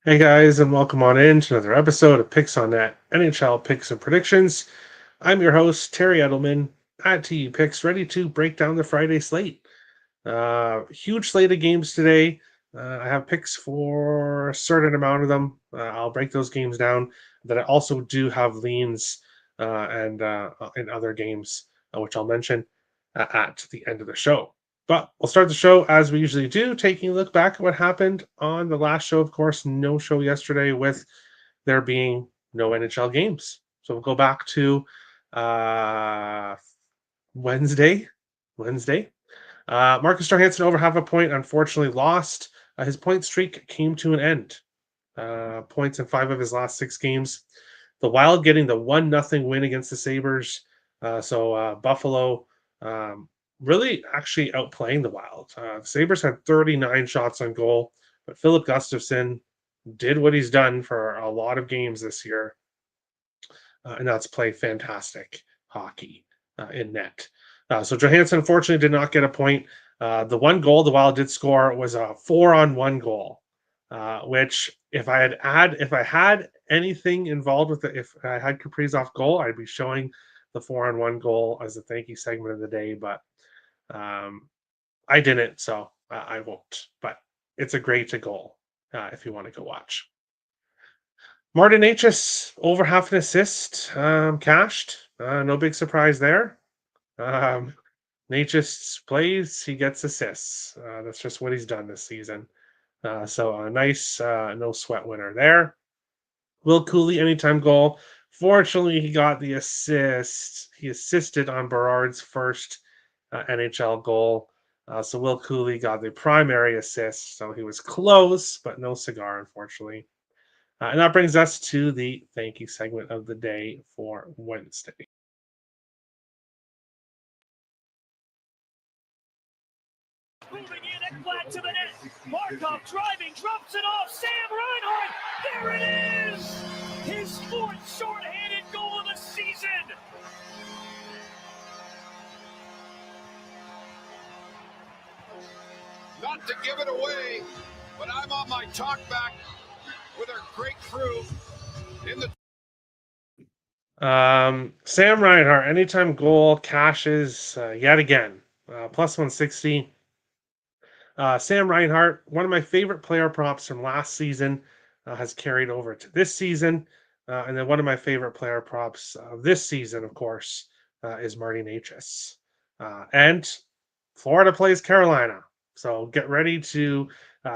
Hey guys, and welcome on in to another episode of Picks on Net NHL Picks and Predictions. I'm your host, Terry Edelman at TU Picks, ready to break down the Friday slate. Huge slate of games today. I have picks for a certain amount of them. I'll break those games down. But I also do have leans and in other games, which I'll mention at the end of the show. But we'll start the show as we usually do, taking a look back at what happened on the last show. Of course, no show yesterday with there being no NHL games. So we'll go back to uh, Wednesday. Wednesday. Marcus Johansson over half a point, unfortunately lost. His point streak came to an end. Points in 5 of his last 6 games. The Wild getting the 1-0 win against the Sabres. So Buffalo um, really actually outplaying the Wild. The Sabres had 39 shots on goal, but Philip Gustafsson did what he's done for a lot of games this year, and that's play fantastic hockey in net. So Johansson unfortunately did not get a point. The one goal the Wild did score was a 4-on-1 goal, which if I had anything involved with it, if I had Kaprizov goal, I'd be showing the 4-on-1 goal as a thank you segment of the day, but um, I didn't, so I won't. But it's a great goal if you want to go watch. Martin H's over half an assist cashed. No big surprise there. Um, Natchez plays, he gets assists. That's just what he's done this season. So a nice no sweat winner there. Will Cooley anytime goal. Fortunately, he got the assist. He assisted on Berard's first NHL goal. So Will Cooley got the primary assist. So he was close, but no cigar, unfortunately. And that brings us to the thank you segment of the day for Wednesday. Moving in and flat to the net. Markov driving, drops it off. Sam Reinhart. There it is. His fourth shorthanded goal of the season. Not to give it away, but I'm on my talk back with our great crew in the. Sam Reinhart, anytime goal cashes yet again. Plus 160. Sam Reinhart, one of my favorite player props from last season, has carried over to this season. And then one of my favorite player props this season, of course, is Marty Natchez. And Florida plays Carolina. So get ready to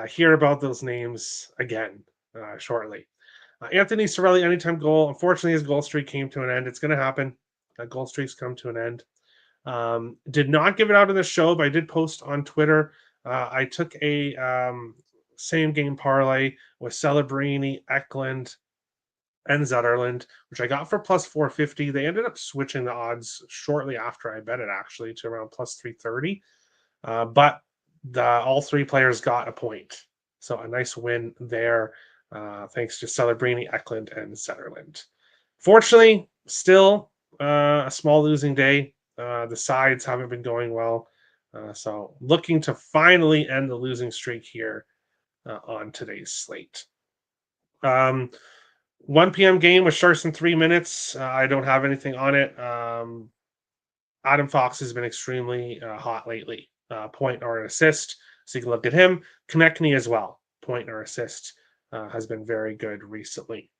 hear about those names again shortly. Anthony Cirelli, anytime goal. Unfortunately, his goal streak came to an end. It's going to happen. Goal streaks come to an end. Did not give it out in the show, but I did post on Twitter. I took a same game parlay with Celebrini, Eklund, and Zetterland, which I got for plus 450. They ended up switching the odds shortly after I bet it, actually, to around plus 330. But all three players got a point. So a nice win there, thanks to Celebrini, Eklund, and Zetterland. Fortunately, still a small losing day. The sides haven't been going well. So looking to finally end the losing streak here on today's slate. 1 p.m. game with Sharks in 3 minutes. I don't have anything on it. Adam Fox has been extremely hot lately. Point or an assist. So you can look at him. Konechny as well. Point or assist has been very good recently.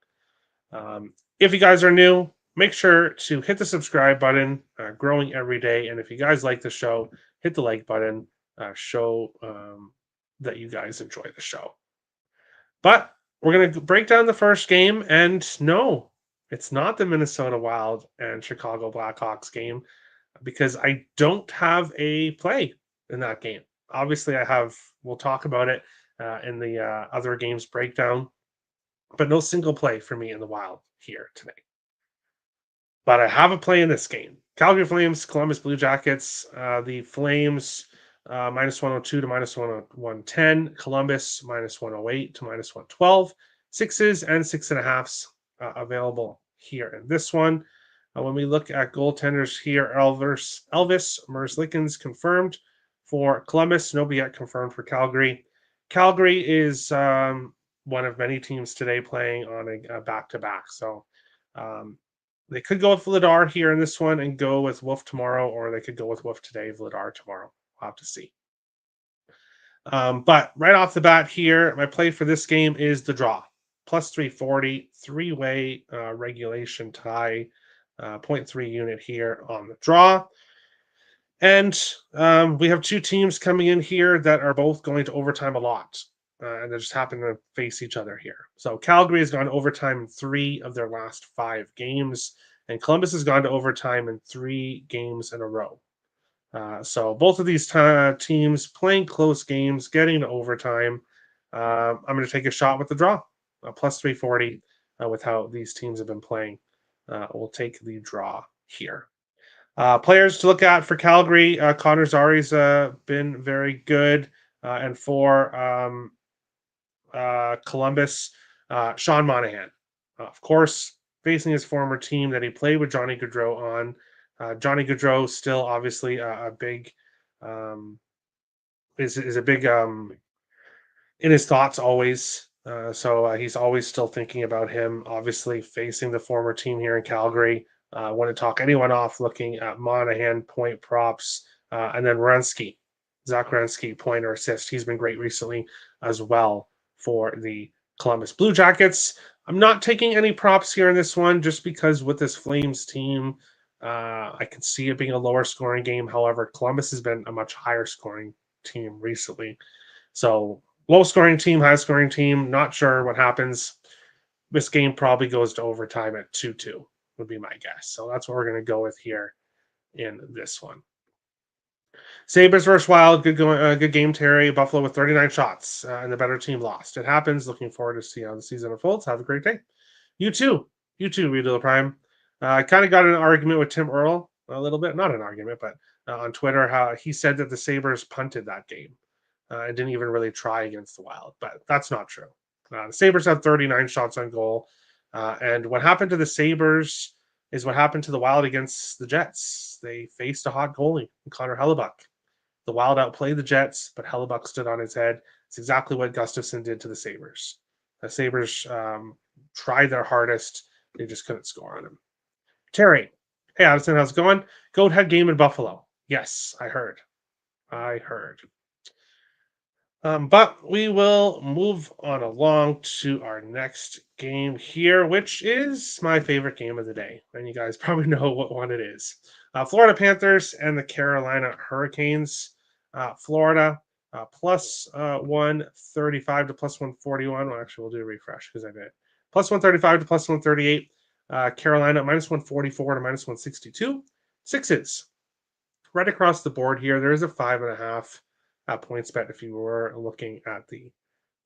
If you guys are new, make sure to hit the subscribe button, growing every day. And if you guys like the show, hit the like button, show that you guys enjoy the show. But we're going to break down the first game. And no, it's not the Minnesota Wild and Chicago Blackhawks game because I don't have a play in that game. Obviously, we'll talk about it in the other games breakdown, but no single play for me in the Wild here today. But I have a play in this game. Calgary Flames, Columbus Blue Jackets. The Flames minus 102 to minus 110. Columbus minus 108 to minus 112. Sixes and 6.5s available here in this one. When we look at goaltenders here, Elvis Merzlikins confirmed for Columbus. Nobody yet confirmed for Calgary. Calgary is one of many teams today playing on a back-to-back. So they could go with Vladar here in this one and go with Wolf tomorrow, or they could go with Wolf today, Vladar tomorrow. We'll have to see. But right off the bat here, my play for this game is the draw. Plus 340, three-way regulation tie, 0.3 unit here on the draw. And we have two teams coming in here that are both going to overtime a lot. And they just happen to face each other here. So Calgary has gone to overtime in 3 of their last 5 games, and Columbus has gone to overtime in 3 games in a row. So both of these teams playing close games, getting to overtime. I'm going to take a shot with the draw, plus 340 with how these teams have been playing. We'll take the draw here. Players to look at for Calgary, Connor Zari's been very good. And for Columbus, Sean Monahan. Of course, facing his former team that he played with Johnny Gaudreau on. Johnny Gaudreau still obviously a big is a big in his thoughts always. So he's always still thinking about him. Obviously, facing the former team here in Calgary. Want to talk anyone off looking at Monahan point props, and then Rensky, Zach Rensky point or assist. He's been great recently as well for the Columbus Blue Jackets. I'm not taking any props here in this one just because with this Flames team, I can see it being a lower scoring game. However, Columbus has been a much higher scoring team recently. So low scoring team, high scoring team, not sure what happens. This game probably goes to overtime at 2-2 would be my guess. So that's what we're going to go with here in this one. Sabres versus Wild, good game, Terry. Buffalo with 39 shots, and the better team lost. It happens. Looking forward to see how the season unfolds. Have a great day. You too, Read the Prime. I kind of got in an argument with Tim Earl a little bit, not an argument, but on Twitter, how he said that the Sabres punted that game and didn't even really try against the Wild, but that's not true. The Sabres have 39 shots on goal, and what happened to the Sabres is what happened to the Wild against the Jets. They faced a hot goalie, Connor Hellebuck. The Wild outplayed the Jets, but Hellebuck stood on his head. It's exactly what Gustafsson did to the Sabres. The Sabres tried their hardest. They just couldn't score on him. Terry, hey Addison, how's it going? Goat head game in Buffalo. Yes, I heard. But we will move on along to our next game here, which is my favorite game of the day. And you guys probably know what one it is. Florida Panthers and the Carolina Hurricanes. Florida plus 135 to plus 141. Well, actually, we'll do a refresh because I did. Plus 135 to plus 138. Carolina minus 144 to minus 162. Sixes. Right across the board here, there is a 5.5 points bet if you were looking at the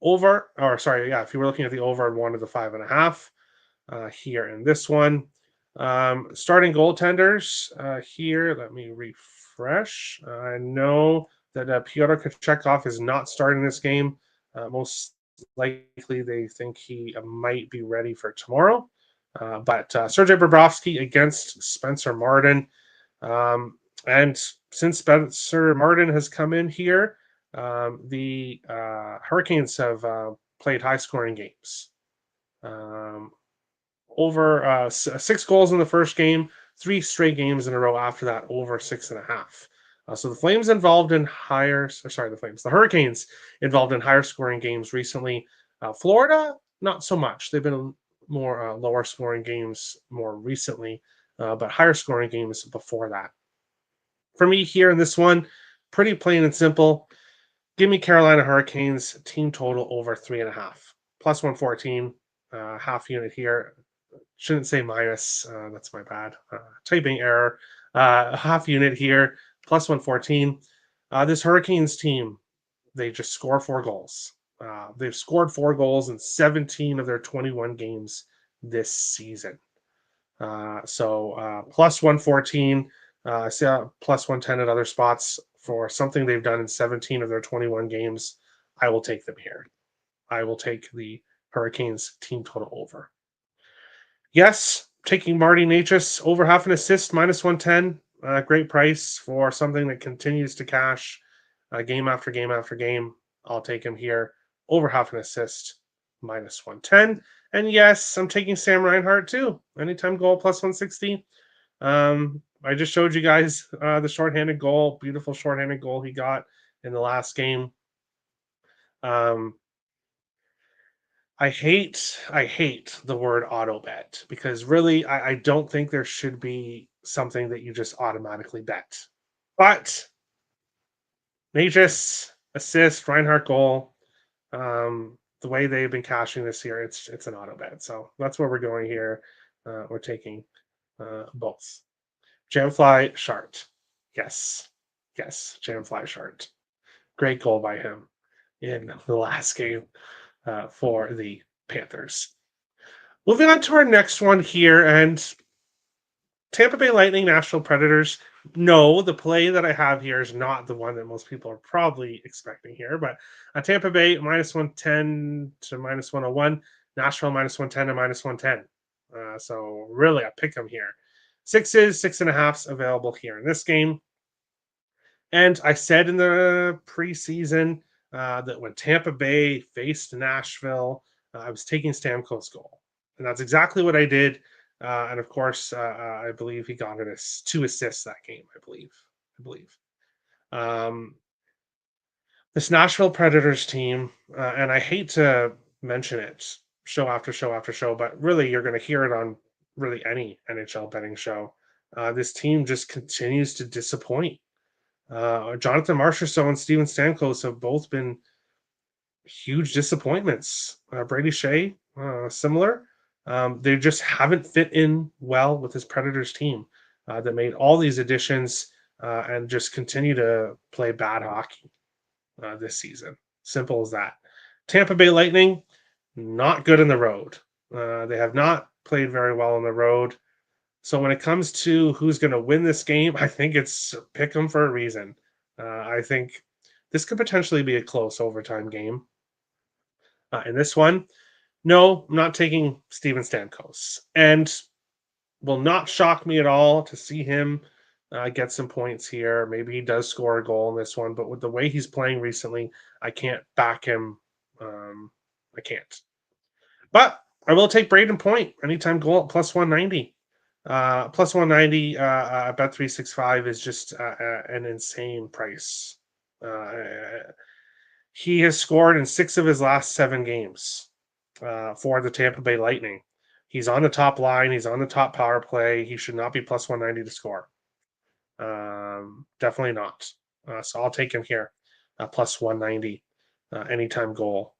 over, or sorry, yeah, if you were looking at the over and wanted the 5.5 here in this one. Starting goaltenders here, let me refresh. I know that Pyotr Kochetkov is not starting this game. Most likely they think he might be ready for tomorrow. But Sergei Bobrovsky against Spencer Martin. And since Spencer Martin has come in here, the Hurricanes have played high-scoring games. Over 6 goals in the first game, 3 straight games in a row after that, over 6.5. So the Flames involved in the Hurricanes involved in higher scoring games recently. Florida, not so much. They've been more lower scoring games more recently, but higher scoring games before that. For me here in this one, pretty plain and simple. Give me Carolina Hurricanes team total over 3.5. Plus 114, half unit here. Shouldn't say minus. That's my bad. Typing error. Half unit here. Plus 114. This Hurricanes team, they just score 4 goals. They've scored 4 goals in 17 of their 21 games this season. So plus 114. I see plus 110 at other spots for something they've done in 17 of their 21 games. I will take them here. I will take the Hurricanes team total over. Yes, taking Marty Necas over half an assist, minus 110. Great price for something that continues to cash game after game after game. I'll take him here over half an assist, minus 110. And yes, I'm taking Sam Reinhart too. Anytime goal plus 160. I just showed you guys the shorthanded goal, beautiful shorthanded goal he got in the last game. Um, I hate the word auto bet because really I don't think there should be something that you just automatically bet. But Magis assist, Reinhardt goal. The way they've been cashing this year, it's an auto bet. So that's where we're going here. We're taking both. Jamfly Shart. Yes. Yes, Jamfly Shart. Great goal by him in the last game for the Panthers. Moving on to our next one here, and Tampa Bay Lightning, Nashville Predators. No, the play that I have here is not the one that most people are probably expecting here, but Tampa Bay minus 110 to minus 101, Nashville minus 110 to minus 110. So really, I pick them here. 6.5 available here in this game. And I said in the preseason that when Tampa Bay faced Nashville, I was taking Stamkos' goal. And that's exactly what I did. And of course, I believe he got an 2 assists that game, I believe. Um, this Nashville Predators team, and I hate to mention it show after show after show, but really you're going to hear it on really any NHL betting show. This team just continues to disappoint. Jonathan Marchessault and Steven Stamkos have both been huge disappointments. Brady Shea, similar. They just haven't fit in well with this Predators team that made all these additions and just continue to play bad hockey this season. Simple as that. Tampa Bay Lightning, not good in the road. They have not played very well on the road. So when it comes to who's going to win this game, I think it's pick them for a reason. I think this could potentially be a close overtime game. In this one, no, I'm not taking Steven Stamkos, and will not shock me at all to see him get some points here. Maybe he does score a goal in this one, but with the way he's playing recently, I can't back him. I can't. But I will take Braden Point anytime goal at plus 190. Plus 190 bet 365 is just an insane price. He has scored in 6 of his last 7 games for the Tampa Bay Lightning. He's on the top line. He's on the top power play. He should not be plus 190 to score. Definitely not. So I'll take him here, plus 190 anytime goal.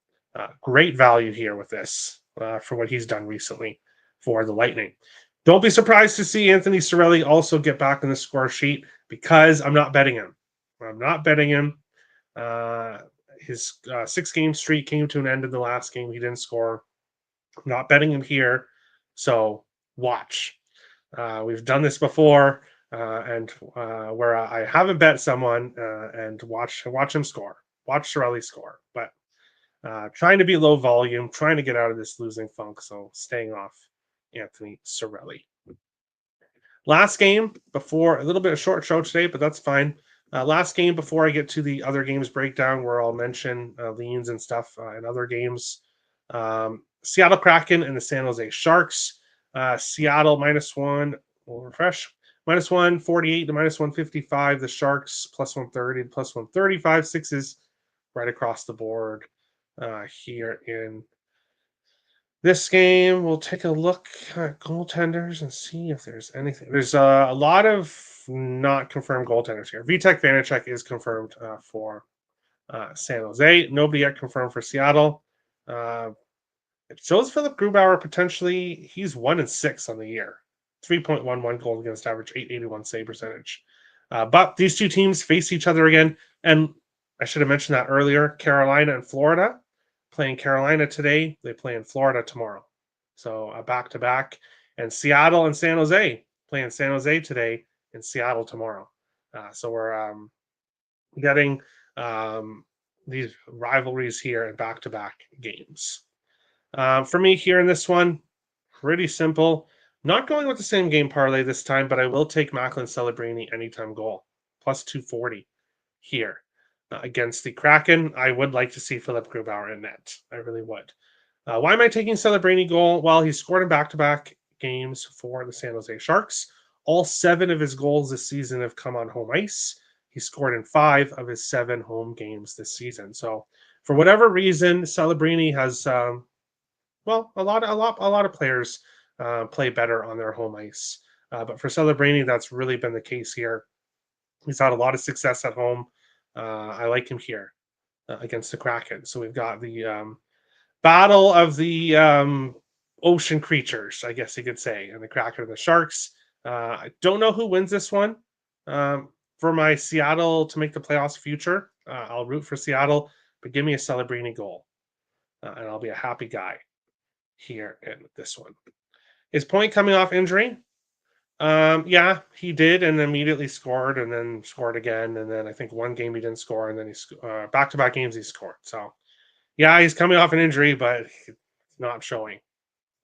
Great value here with this for what he's done recently for the Lightning. Don't be surprised to see Anthony Cirelli also get back in the score sheet because I'm not betting him. I'm not betting him. His 6-game streak came to an end in the last game. He didn't score. I'm not betting him here. So watch. We've done this before, and where I haven't bet someone and watch him score. Watch Cirelli score. But trying to be low volume, trying to get out of this losing funk. So staying off Anthony Cirelli. Last game before a little bit of short show today, but that's fine. Last game before I get to the other games breakdown where I'll mention leans and stuff in other games. Seattle Kraken and the San Jose Sharks. Seattle -1. We'll refresh. -148 to -155. The Sharks +130 to +135. 6s right across the board here in this game. We'll take a look at goaltenders and see if there's anything. There's a lot of not confirmed goaltenders here. Vitek Vanacek is confirmed for San Jose. Nobody yet confirmed for Seattle. It shows Philip Grubauer potentially. He's 1-6 on the year. 3.11 goals against average, 881 save percentage. But these two teams face each other again. And I should have mentioned that earlier. Carolina and Florida. Playing Carolina today, they play in Florida tomorrow. So a back-to-back. And Seattle and San Jose playing San Jose today and Seattle tomorrow. So we're getting these rivalries here in back-to-back games. For me here in this one, pretty simple. Not going with the same game parlay this time, but I will take Macklin Celebrini anytime goal. Plus 240 here. Against the Kraken, I would like to see Philip Grubauer in net. I really would. Why am I taking Celebrini goal? Well, he scored in back-to-back games for the San Jose Sharks. All 7 of his goals this season have come on home ice. He scored in 5 of his 7 home games this season. So, for whatever reason, Celebrini has a lot of players play better on their home ice. But for Celebrini, that's really been the case here. He's had a lot of success at home. I like him here against the Kraken. So we've got the battle of the ocean creatures, I guess you could say, and the Kraken and the Sharks. I don't know who wins this one. For my Seattle to make the playoffs future, I'll root for Seattle, but give me a Celebrini goal, and I'll be a happy guy here in this one. Is Point coming off injury? Yeah, he did, and immediately scored, and then scored again, and then I think one game he didn't score, and then back-to-back games he scored. So yeah, he's coming off an injury, but it's not showing.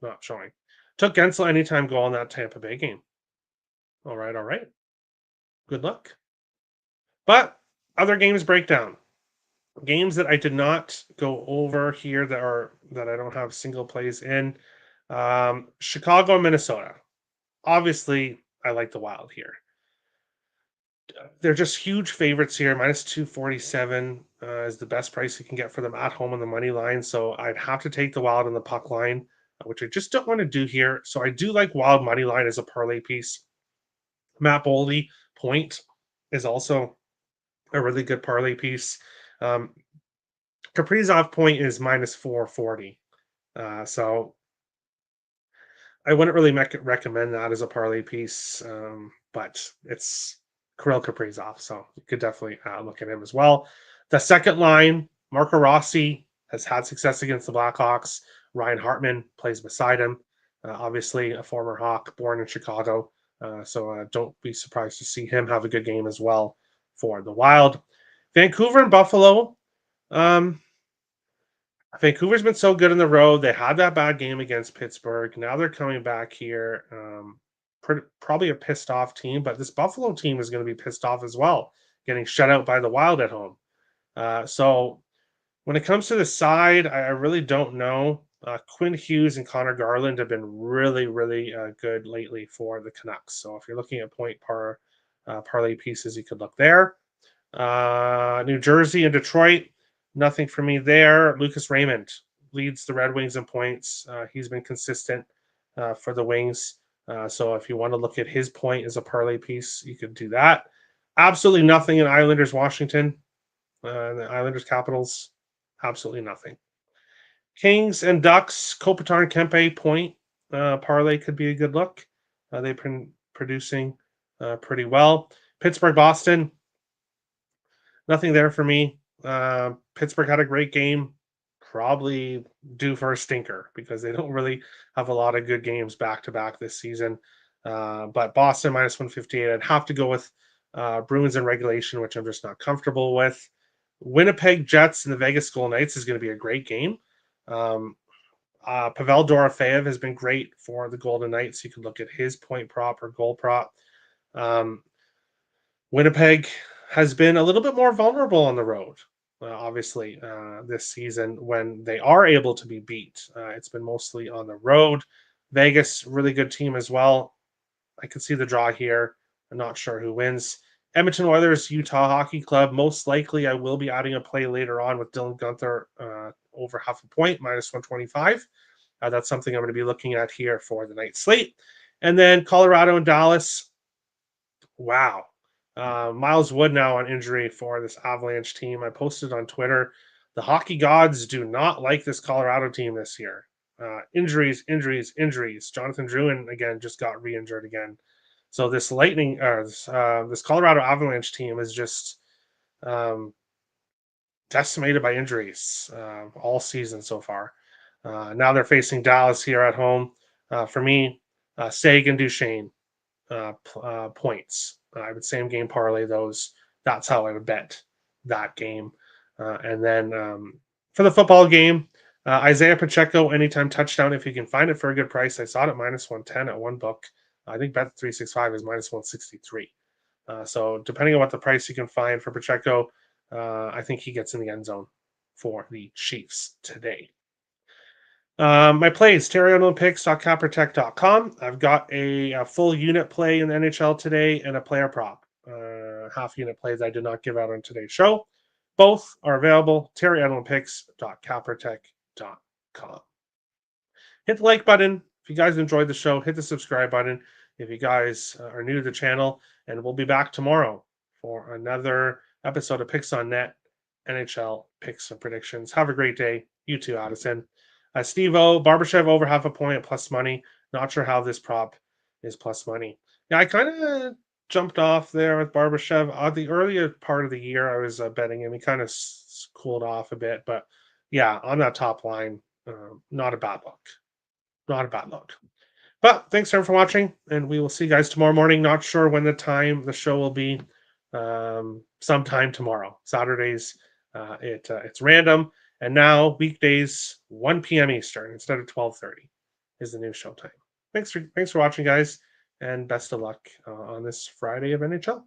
Not showing. Took Gensel anytime goal in that Tampa Bay game. All right, all right. Good luck. But other games breakdown. Games that I did not go over here that I don't have single plays in. Chicago, Minnesota. Obviously, I like the Wild here. They're just huge favorites here. Minus 247 is the best price you can get for them at home on the money line. So I'd have to take the Wild on the puck line, which I just don't want to do here. So I do like Wild money line as a parlay piece. Matt Boldy point is also a really good parlay piece. Kaprizov point is minus 440. So I wouldn't really recommend that as a parlay piece, but it's Kirill Kaprizov, so you could definitely look at him as well. The second line, Marco Rossi has had success against the Blackhawks. Ryan Hartman plays beside him. Obviously, a former Hawk, born in Chicago, so don't be surprised to see him have a good game as well for the Wild. Vancouver and Buffalo. Vancouver's been so good on the road. They had that bad game against Pittsburgh. Now they're coming back here. Probably a pissed off team, but this Buffalo team is going to be pissed off as well, getting shut out by the Wild at home. So when it comes to the side, I really don't know. Quinn Hughes and Connor Garland have been really, really good lately for the Canucks. So if you're looking at parlay pieces, you could look there. New Jersey and Detroit. Nothing for me there. Lucas Raymond leads the Red Wings in points. He's been consistent for the Wings. So if you want to look at his point as a parlay piece, you could do that. Absolutely nothing in Islanders, Washington. The Islanders, Capitals. Absolutely nothing. Kings and Ducks, Kopitar and Kempe point parlay could be a good look. They've been producing pretty well. Pittsburgh, Boston. Nothing there for me. Pittsburgh had a great game, probably due for a stinker because they don't really have a lot of good games back to back this season. But Boston minus 158. I'd have to go with Bruins in regulation, which I'm just not comfortable with. Winnipeg Jets and the Vegas Golden Knights is going to be a great game. Pavel Dorofeyev has been great for the Golden Knights. You can look at his point prop or goal prop. Winnipeg has been a little bit more vulnerable on the road, obviously, this season when they are able to be beat. It's been mostly on the road. Vegas, really good team as well. I can see the draw here. I'm not sure who wins. Edmonton Oilers, Utah Hockey Club. Most likely, I will be adding a play later on with Dylan Guenther over half a point, minus 125. That's something I'm going to be looking at here for the night slate. And then Colorado and Dallas. Wow. Miles Wood now on injury for this Avalanche team. I posted on Twitter. The hockey gods do not like this Colorado team this year. Injuries. Jonathan Drouin again just got re-injured again. So this this Colorado Avalanche team is just decimated by injuries all season so far. Now they're facing Dallas here at home. For me, Sagan Duchesne points. I would same game parlay those. That's how I would bet that game. And then for the football game, Isaiah Pacheco, anytime touchdown, if you can find it for a good price. I saw it at minus 110 at one book. I think Bet365 is minus 163. So depending on what the price you can find for Pacheco, I think he gets in the end zone for the Chiefs today. My plays, terryorpicks.capprotect.com. I've got a full unit play in the NHL today and a player prop. Half unit plays I did not give out on today's show. Both are available, terryorpicks.capprotect.com. Hit the like button. If you guys enjoyed the show, hit the subscribe button. If you guys are new to the channel, and we'll be back tomorrow for another episode of Picks on Net, NHL picks and predictions. Have a great day. You too, Addison. Steve O, Barbashev over half a point plus money. Not sure how this prop is plus money. Yeah, I kind of jumped off there with Barbashev. The earlier part of the year, I was betting him. He kind of cooled off a bit, but yeah, on that top line, not a bad look. Not a bad look. But thanks everyone for watching, and we will see you guys tomorrow morning. Not sure when the show will be. Sometime tomorrow. Saturdays, it's random, and now weekdays 1 p.m. Eastern instead of 12:30 is the new show time. Thanks for watching, guys, and best of luck on this Friday of NHL.